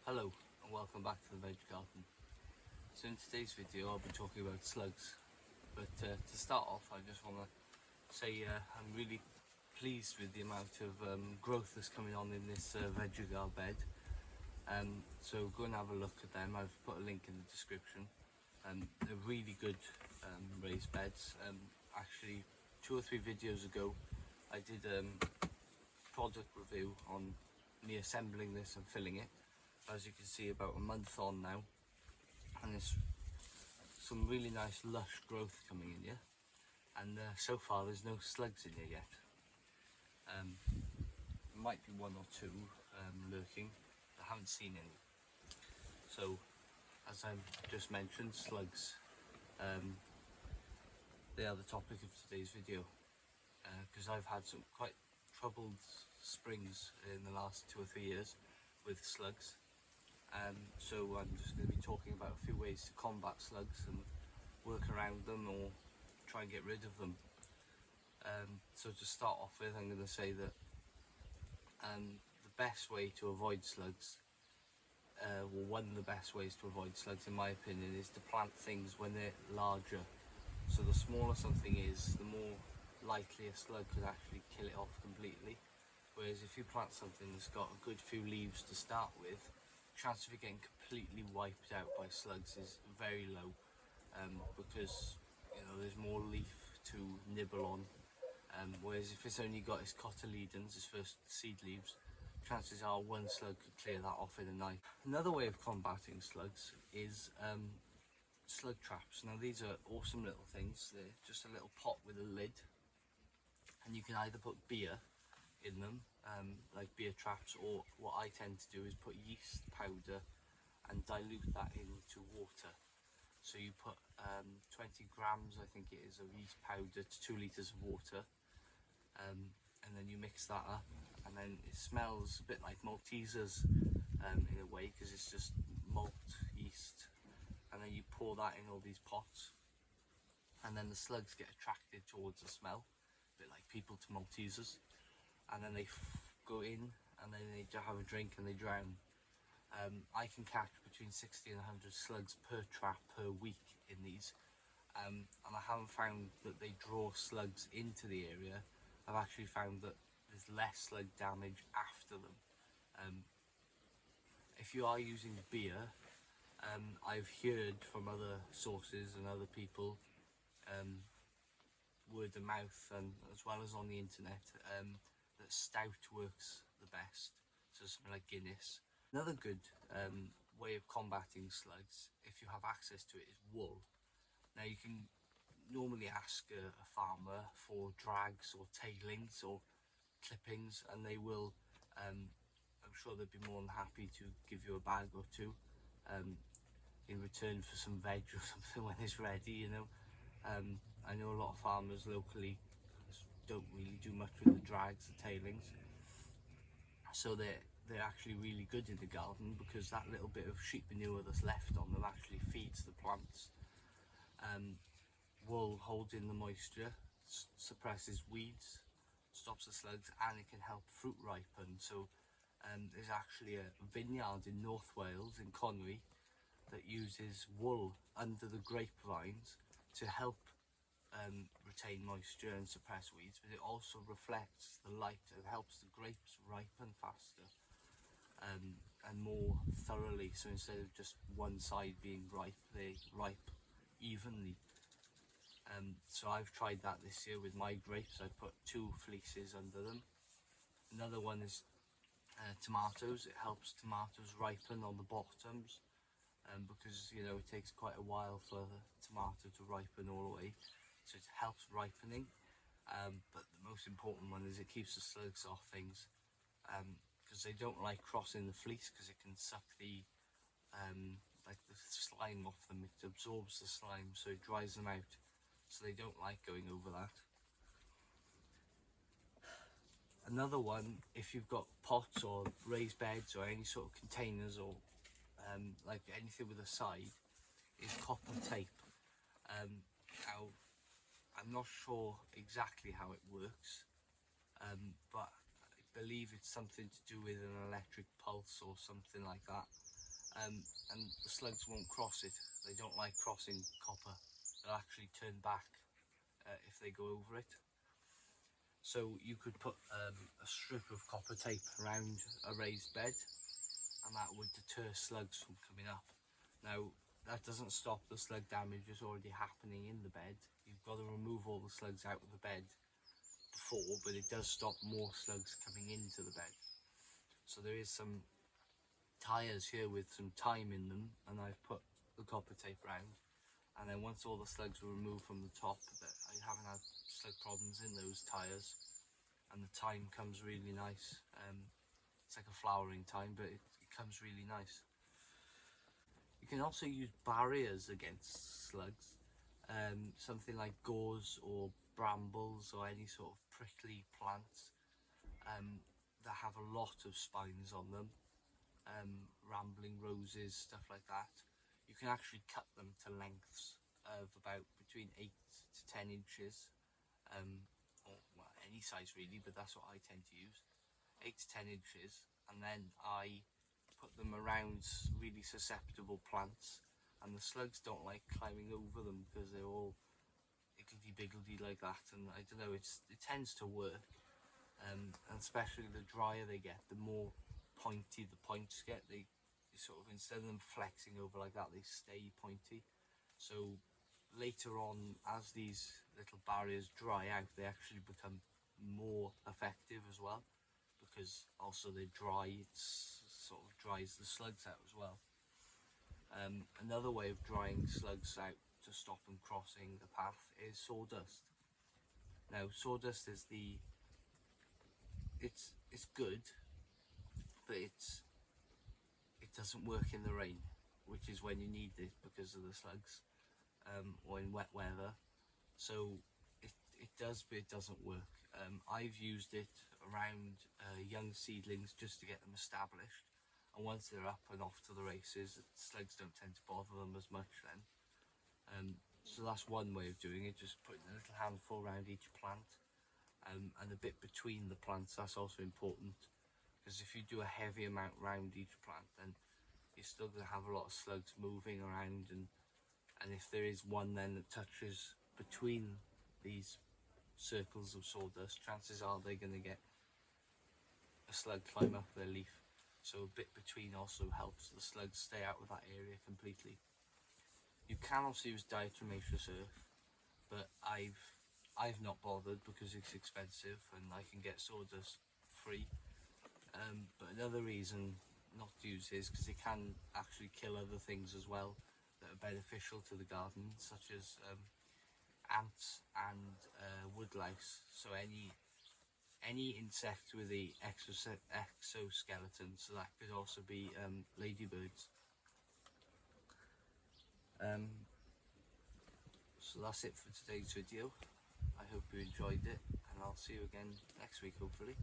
Hello and welcome back to the Veg Garden. So in today's video I'll be talking about slugs, but to start off I just want to say I'm really pleased with the amount of growth that's coming on in this Vegega bed. So go and have a look at them. I've put a link in the description. They're really good raised beds. Actually 2 or 3 videos ago I did a product review on me assembling this and filling it. As you can see, about a month on now, and there's some really nice lush growth coming in here, and so far there's no slugs in here yet. There might be 1 or 2 lurking, but I haven't seen any. So as I've just mentioned, slugs, they are the topic of today's video, because I've had some quite troubled springs in the last 2 or 3 years with slugs. So I'm just going to be talking about a few ways to combat slugs and work around them or try and get rid of them. So to start off with, I'm going to say that the best way to avoid slugs, well, one of the best ways to avoid slugs in my opinion, is to plant things when they're larger. So the smaller something is, the more likely a slug could actually kill it off completely. Whereas if you plant something that's got a good few leaves to start with, chance of it getting completely wiped out by slugs is very low, because there's more leaf to nibble on. Whereas if it's only got its cotyledons, its first seed leaves, chances are 1 slug could clear that off in a night. Another way of combating slugs is slug traps. Now these are awesome little things. They're just a little pot with a lid, and you can either put beer in them, like beer traps, or what I tend to do is put yeast powder and dilute that into water. So you put 20 grams, I think it is, of yeast powder to 2 litres of water, and then you mix that up, and then it smells a bit like Maltesers in a way, because it's just malt yeast, and then you pour that in all these pots, and then the slugs get attracted towards the smell, a bit like people to Maltesers, and then they go in and then they have a drink and they drown. I can catch between 60 and 100 slugs per trap per week in these, and I haven't found that they draw slugs into the area. I've actually found that there's less slug damage after them. If you are using beer, I've heard from other sources and other people, word of mouth and as well as on the internet, that stout works the best, so something like Guinness. Another good way of combating slugs, if you have access to it, is wool. Now you can normally ask a farmer for drags or tailings or clippings, and they will, I'm sure they'd be more than happy to give you a bag or 2 in return for some veg or something when it's ready, I know a lot of farmers locally don't really do much with the drags, the tailings, so they're actually really good in the garden, because that little bit of sheep manure that's left on them actually feeds the plants. Wool holds in the moisture, suppresses weeds, stops the slugs, and it can help fruit ripen. So there's actually a vineyard in North Wales, in Conwy, that uses wool under the grapevines to help retain moisture and suppress weeds, but it also reflects the light and helps the grapes ripen faster and more thoroughly. So instead of just one side being ripe, they ripe evenly. So I've tried that this year with my grapes. I put 2 fleeces under them. Another one is tomatoes. It helps tomatoes ripen on the bottoms, because it takes quite a while for the tomato to ripen all the way. So it helps ripening, but the most important one is it keeps the slugs off things, because they don't like crossing the fleece, because it can suck the like the slime off them. It absorbs the slime, so it dries them out, so they don't like going over that. Another one, if you've got pots or raised beds or any sort of containers, or like anything with a side, is copper tape. Now I'm not sure exactly how it works, but I believe it's something to do with an electric pulse or something like that. and the slugs won't cross it. They don't like crossing copper. They'll actually turn back if they go over it. So you could put a strip of copper tape around a raised bed, and that would deter slugs from coming up. Now, that doesn't stop the slug damage that's already happening in the bed. You've got to remove all the slugs out of the bed before, but it does stop more slugs coming into the bed. So there is some tyres here with some thyme in them, and I've put the copper tape around, and then once all the slugs were removed from the top, I haven't had slug problems in those tyres, and the thyme comes really nice. It's like a flowering thyme, but it comes really nice. You can also use barriers against slugs, something like gorse or brambles or any sort of prickly plants that have a lot of spines on them, rambling roses, stuff like that. You can actually cut them to lengths of about between 8 to 10 inches, or well, any size really, but that's what I tend to use, 8 to 10 inches, and then I put them around really susceptible plants, and the slugs don't like climbing over them because they're all higgledy-biggledy like that, and I don't know, it tends to work, and especially the drier they get, the more pointy the points get. They sort of, instead of them flexing over like that, they stay pointy. So later on, as these little barriers dry out, they actually become more effective as well, because also they dry, it sort of dries the slugs out as well. Another way of drying slugs out to stop them crossing the path is sawdust. Now, sawdust is it's good, but it doesn't work in the rain, which is when you need it because of the slugs, or in wet weather. So it does, but it doesn't work. I've used it around young seedlings just to get them established, and once they're up and off to the races, slugs don't tend to bother them as much then. So that's one way of doing it, just putting a little handful around each plant, and a bit between the plants. That's also important, because if you do a heavy amount around each plant, then you're still going to have a lot of slugs moving around, and if there is one then that touches between these circles of sawdust, chances are they're going to get a slug climb up their leaf. So a bit between also helps the slugs stay out of that area completely. You can also use diatomaceous earth, but I've not bothered because it's expensive and I can get sawdust free. But another reason not to use it is because it can actually kill other things as well that are beneficial to the garden, such as ants and woodlice. So any insect with the exoskeleton, so that could also be ladybirds. So that's it for today's video. I hope you enjoyed it, and I'll see you again next week hopefully.